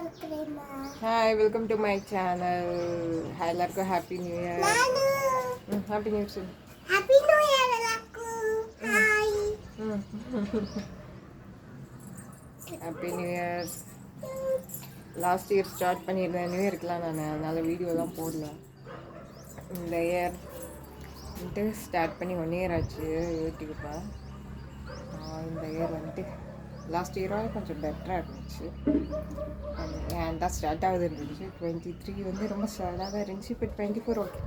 Hi, welcome to my channel. Hi, எல்லாருக்கும் happy new year. Happy new year. Happy New Year எல்லாருக்கும். Hi. Happy new year. Last year start பண்ணியிருந்தேன் new இயர்க்குலாம் நான் அதனால் வீடியோலாம் போடல. இந்த இயர் வந்துட்டு ஸ்டார்ட் பண்ணி 1 year ஆச்சு யூடியூப்பை. இந்த இயர் வந்துட்டு லாஸ்ட் இயரோட கொஞ்சம் பெட்டராக இருந்துச்சு. ஏன் தான் ஸ்டார்ட் ஆகுது இருந்துச்சு. 23 வந்து ரொம்ப ஸ்டார்டாக தான் இருந்துச்சு. இப்போ 24 ஓகே.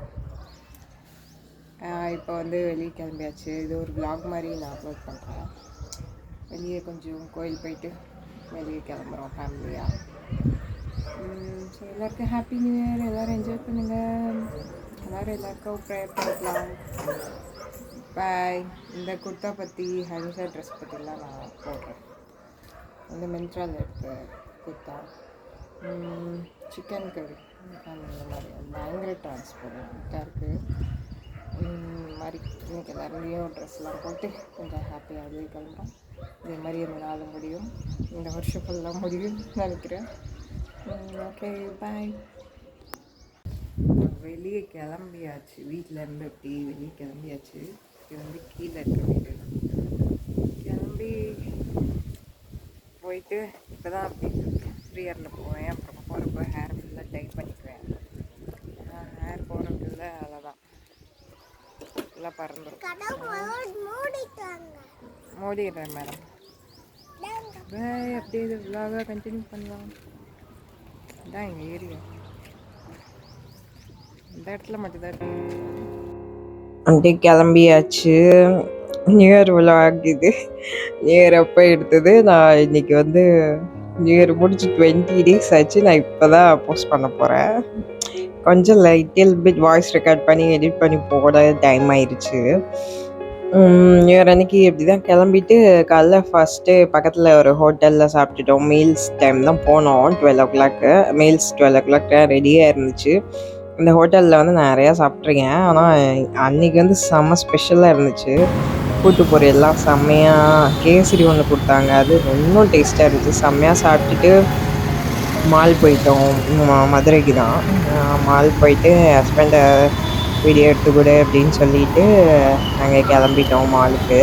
இப்போ வந்து வெளியே கிளம்பியாச்சு. இது ஒரு vlog மாதிரி நான் அப்லோட் பண்ணுறேன். வெளியே கொஞ்சம் கோயில் போயிட்டு வெளியே கிளம்புறோம் ஃபேமிலியாக. ஸோ எல்லாருக்கும் ஹாப்பி நியூ இயர். எல்லோரும் என்ஜாய் பண்ணுங்கள். எல்லாருக்கும் ப்ரேயர் பண்ணிக்கலாம். பாய். இந்த குர்த்தா பற்றி ஹனிஷா ட்ரெஸ் பற்றிலாம் நான் போடுறேன். வந்து மின்ட்ராவில் எடுத்த குர்த்தா, சிக்கன் கறி அந்த மாதிரி பயங்கர டிரான்ஸ்பரண்ட்டாக இருக்குது. மாதிரி இன்றைக்கி எல்லோரும் ட்ரெஸ்லாம் போட்டு கொஞ்சம் ஹாப்பியாகவே கிளம்புறோம். இதே மாதிரி இந்த நாள் முடியும், இந்த வருஷம் ஃபுல்லாக முடியும்னு நினைக்கிறேன். Okay bye. வெளியே கிளம்பியாச்சு. வீட்டில் இருந்து அப்படி வெளியே கிளம்பியாச்சு. இது வந்து கீழே இருக்க வீடு. கிளம்பி போயிட்டு இப்போ தான் அப்படி ஃப்ரீயரில் போவேன். அப்புறம் போகிறப்ப ஹேர் ஃபுல்லாக டைட் பண்ணிக்குவேன். ஹேர் போகிறதுல அவ்வளோதான் ஃபுல்லாக பறந்துடும். மூடிடுறேன் மேடம். அப்படியே இது விலாகாக கண்டினியூ பண்ணலாம். இதான் எங்கள் ஏரியா. இந்த இடத்துல மட்டும்தான் அப்படியே கிளம்பியாச்சு. நியூ இயர் விலாக் இது. நியூ இயர் அப்போ எடுத்தது. நான் இன்றைக்கி வந்து நியூ இயர் முடிச்சு 20 days ஆச்சு. நான் இப்போ தான் போஸ்ட் பண்ண போகிறேன். கொஞ்சம் லைட்டில் பிட் வாய்ஸ் ரெக்கார்ட் பண்ணி எடிட் பண்ணி போட டைம் ஆயிடுச்சு. நியூ இயர் அன்றைக்கி இப்படி தான் கிளம்பிட்டு காலைல ஃபஸ்ட்டு பக்கத்தில் ஒரு ஹோட்டலில் சாப்பிட்டுட்டோம். மீல்ஸ் டைம் தான் போனோம். 12 o'clock மீல்ஸ் 12 o'clock ரெடியாக இருந்துச்சு. இந்த ஹோட்டலில் வந்து நிறையா சாப்பிட்ருக்கேன். ஆனால் அன்றைக்கி வந்து செம்ம ஸ்பெஷலாக இருந்துச்சு. கூட்டு பொரியல்லாம் செம்மையாக கேசரி ஒன்று கொடுத்தாங்க. அது இன்னும் டேஸ்ட்டாக இருந்துச்சு. செம்மையாக சாப்பிட்டுட்டு மால் போயிட்டோம். மதுரைக்கு தான் மால் போயிட்டு ஹஸ்பண்டை வீடியோ எடுத்துக்கூட அப்படின்னு சொல்லிட்டு நாங்கள் கிளம்பிட்டோம் மாலுக்கு.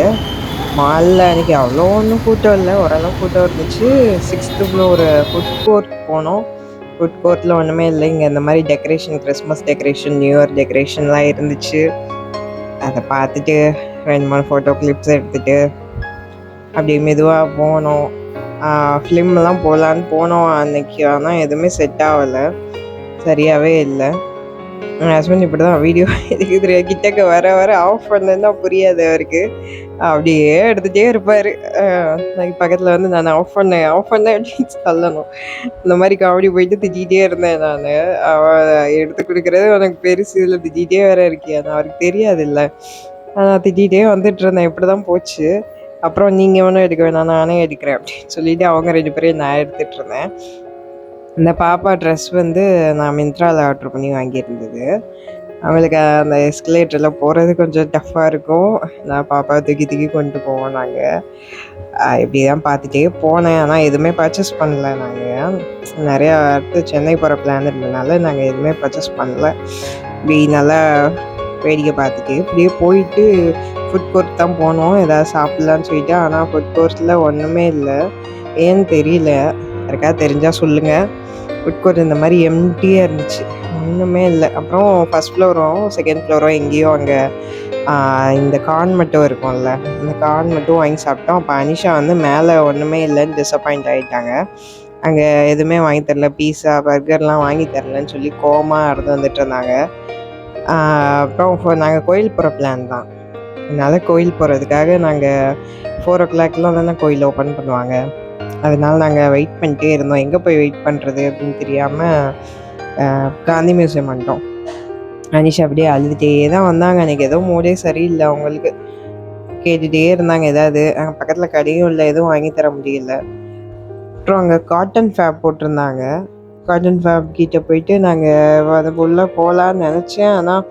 மாலில் அன்றைக்கி அவ்வளோ ஒன்றும் கூட்டம் இல்லை, ஓரளவு கூட்டம் இருந்துச்சு. 6th floor ஃபுட் கோர்ட் போனோம். ஃபுட் கோர்ட்டில் ஒன்றுமே இல்லை. இங்கே இந்த மாதிரி decoration, Christmas decoration, new year டெக்கரேஷன்லாம் இருந்துச்சு. அதை பார்த்துட்டு 2-3 ஃபோட்டோ கிளிப்ஸ் எடுத்துகிட்டு அப்படியே மெதுவாக போனோம். ஃபிலிம்லாம் போகலான்னு போனோம் அன்றைக்கி. ஆனால் எதுவுமே செட் ஆகலை, சரியாகவே இல்லை. என் ஹஸ்பண்ட் இப்படி தான் வீடியோ எடுக்குது. கிட்டக்க வர வர ஆஃப் பண்ணேன்னா புரியாது அவருக்கு. அப்படியே எடுத்துகிட்டே இருப்பார். பக்கத்தில் வந்து நான் ஆஃப் பண்ணேன் அப்படின்னு சொல்லணும். இந்த மாதிரி காமெடி போயிட்டு திட்டிகிட்டே இருந்தேன் நான். அவள் எடுத்து கொடுக்குறது உனக்கு பெருசு, இதில் திட்டிகிட்டே வேற இருக்கியா? நான் அவருக்கு தெரியாது இல்லை. நான் திட்டிகிட்டே வந்துட்டு இருந்தேன். இப்படி தான் போச்சு. அப்புறம் நீங்கள் ஒன்றும் எடுக்க வேணாம், நானே எடுக்கிறேன் அப்படின்னு சொல்லிவிட்டு அவங்க 2 பேரையும் நான் எடுத்துகிட்டு இருந்தேன். இந்த பாப்பா ட்ரெஸ் வந்து நான் மிந்த்ராவில் ஆர்டர் பண்ணி வாங்கியிருந்தது. அவங்களுக்கு அந்த எஸ்கலேட்டரில் போகிறது கொஞ்சம் டஃப்பாக இருக்கும். நான் பாப்பா தூக்கி தூக்கி கொண்டு போவோம் நாங்கள். இப்படி தான் பார்த்துட்டே போனேன். ஆனால் எதுவுமே பர்ச்சேஸ் பண்ணல. நாங்கள் நிறையா இடத்து சென்னை போகிற பிளான் இருந்ததுனால நாங்கள் எதுவுமே பர்ச்சேஸ் பண்ணல. இப்படி நல்லா வேடிக்கை பார்த்துட்டு இப்படியே போயிட்டு ஃபுட் கோர்ட் தான் போனோம் ஏதாவது சாப்பிட்லான்னு சொல்லிட்டு. ஆனால் ஃபுட் கோர்ட்டில் ஒன்றுமே இல்லை. ஏன்னு தெரியல, யாருக்காவது தெரிஞ்சால் சொல்லுங்கள். ஃபுட் கோர்ட் இந்த மாதிரி எம்டியாக இருந்துச்சு, ஒன்றுமே இல்லை. அப்புறம் ஃபஸ்ட் ஃப்ளோரும் செகண்ட் ஃப்ளோரும் எங்கேயோ அங்கே இந்த கார்ன் மட்டும் இருக்கும்ல, அந்த கார்ன் மட்டும் வாங்கி சாப்பிட்டோம். அப்போ அனிஷா வந்து மேலே ஒன்றுமே இல்லைன்னு டிசப்பாயிண்ட் ஆகிட்டாங்க. அங்கே எதுவுமே வாங்கி தரல, பீஸா பர்கர்லாம் வாங்கி தரலன்னு சொல்லி கோவமாக இருந்து வந்துட்டு இருந்தாங்க. அப்புறம் நாங்கள் கோயில் போகிற பிளான் தான். அதனால் கோயில் போகிறதுக்காக நாங்கள் 4 o'clockலாம் தானே கோயில் ஓப்பன் பண்ணுவாங்க. அதனால் நாங்கள் வெயிட் பண்ணிட்டே இருந்தோம். எங்கே போய் வெயிட் பண்ணுறது அப்படின்னு தெரியாமல் காந்தி மியூசியம் வந்துட்டோம். அனிஷா அப்படியே அழுதுகிட்டே தான் வந்தாங்க. அன்றைக்கி ஏதோ மூடே சரியில்லை அவங்களுக்கு. கேட்டுகிட்டே இருந்தாங்க ஏதாவது. பக்கத்தில் கடையும் இல்லை, எதுவும் வாங்கி தர முடியல. அப்புறம் அங்கே காட்டன் ஃபேப் போட்டிருந்தாங்க. காட்டன் ஃபேப் கிட்டே போயிட்டு நாங்கள் அது உள்ளே போகலான்னு நினச்சேன். ஆனால்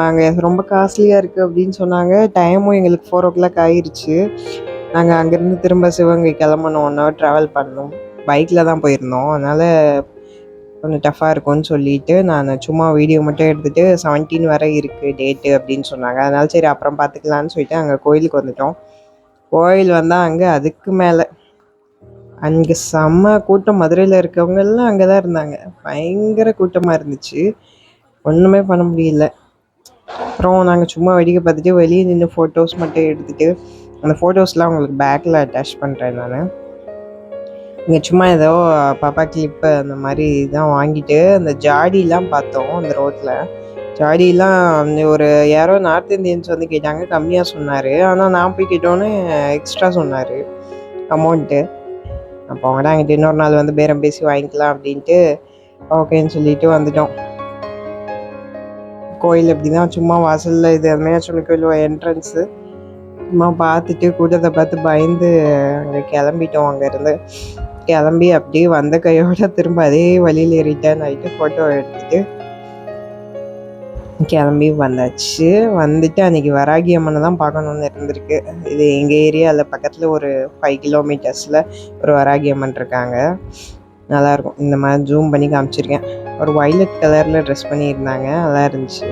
அங்கே ரொம்ப காஸ்ட்லியாக இருக்குது அப்படின்னு சொன்னாங்க. டைமும் எங்களுக்கு 4 o'clock ஆயிடுச்சு. நாங்கள் அங்கேருந்து திரும்ப சிவகங்கை கிளம்பணும், 1 hour ட்ராவல் பண்ணோம். பைக்கில் தான் போயிருந்தோம். அதனால் கொஞ்சம் டஃப்பாக இருக்கும்னு சொல்லிட்டு நான் சும்மா வீடியோ மட்டும் எடுத்துகிட்டு 17 வரை இருக்குது டேட்டு அப்படின்னு சொன்னாங்க. அதனால சரி அப்புறம் பார்த்துக்கலான்னு சொல்லிட்டு அங்கே கோயிலுக்கு வந்துட்டோம். கோயில் வந்தால் அங்கே அதுக்கு மேலே அங்கே செம்ம கூட்டம். மதுரையில் இருக்கவங்கெல்லாம் அங்கே தான் இருந்தாங்க. பயங்கர கூட்டமாக இருந்துச்சு. ஒன்றுமே பண்ண முடியல. அப்புறம் நாங்கள் சும்மா வேடிக்கை பார்த்துட்டு வெளியே நின்று ஃபோட்டோஸ் மட்டும் எடுத்துகிட்டு அந்த ஃபோட்டோஸ்லாம் உங்களுக்கு பேக்கில் அட்டாச் பண்ணுறேன் நான். இங்கே சும்மா ஏதோ பாப்பா கிளிப்பு அந்த மாதிரி தான் வாங்கிட்டு அந்த ஜாடிலாம் பார்த்தோம் அந்த ரோட்டில். ஜாடிலாம் ஒரு யாரோ நார்த் இந்தியன்ஸ் வந்து கேட்டாங்க, கம்மியாக சொன்னார். ஆனால் நான் போய் கேட்டோன்னே எக்ஸ்ட்ரா சொன்னார் அமௌண்ட்டு. அப்போ அவங்கள்ட்ட அங்கிட்ட இன்னொரு நாள் வந்து பேரம் பேசி வாங்கிக்கலாம் அப்படின்ட்டு ஓகேன்னு சொல்லிட்டு வந்துட்டோம். கோயில் எப்படி தான் சும்மா வாசலில் இது மீனாட்சி கோயில் என்ட்ரன்ஸு சும்மா பார்த்துட்டு கூட்டத்தை பார்த்து பயந்து அங்கே கிளம்பிட்டோம். அங்கேருந்து கிளம்பி அப்படியே வந்த கையோட திரும்ப அதே வழியில் ரிட்டர்ன் ஆகிட்டு ஃபோட்டோ எடுத்துகிட்டு கிளம்பி வந்தாச்சு. வந்துட்டு அன்றைக்கி வராகி அம்மனை தான் பார்க்கணுன்னு இருந்திருக்கு. இது எங்கள் ஏரியாவில் பக்கத்தில் ஒரு 5 கிலோமீட்டர்ஸில் ஒரு வராகி அம்மன் இருக்காங்க. நல்லாயிருக்கும். இந்த மாதிரி ஜூம் பண்ணி காமிச்சிருக்கேன். ஒரு வைலட் கலரில் ட்ரெஸ் பண்ணியிருந்தாங்க, நல்லா இருந்துச்சு.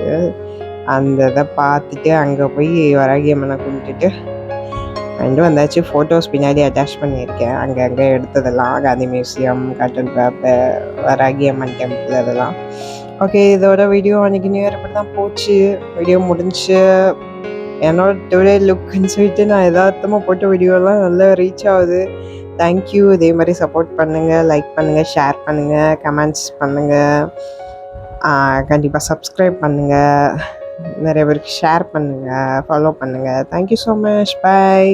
அந்த இதை பார்த்துட்டு அங்கே போய் வராகி அம்மனை கும்பிட்டுட்டு வந்தாச்சு. ஃபோட்டோஸ் பின்னாடி அட்டாச் பண்ணியிருக்கேன். அங்கே எடுத்ததெல்லாம் Gandhi museum, cotton பேப்பை, Varahi Amman temple அதெல்லாம். ஓகே, இதோட வீடியோ அன்றைக்கி நியூ இயர் இப்படி தான் போச்சு. வீடியோ முடிஞ்சு என்னோட டுடே லுக்குன்னு சொல்லிட்டு நான் யதார்த்தமாக போட்ட வீடியோலாம் நல்லா ரீச் ஆகுது. தேங்க்யூ. இதே மாதிரி சப்போர்ட் பண்ணுங்கள், லைக் பண்ணுங்கள், ஷேர் பண்ணுங்கள், கமெண்ட்ஸ் பண்ணுங்கள், கண்டிப்பாக சப்ஸ்கிரைப் பண்ணுங்கள், நிறைய பேருக்கு ஷேர் பண்ணுங்கள், ஃபாலோ பண்ணுங்கள். Thank you so much. பை.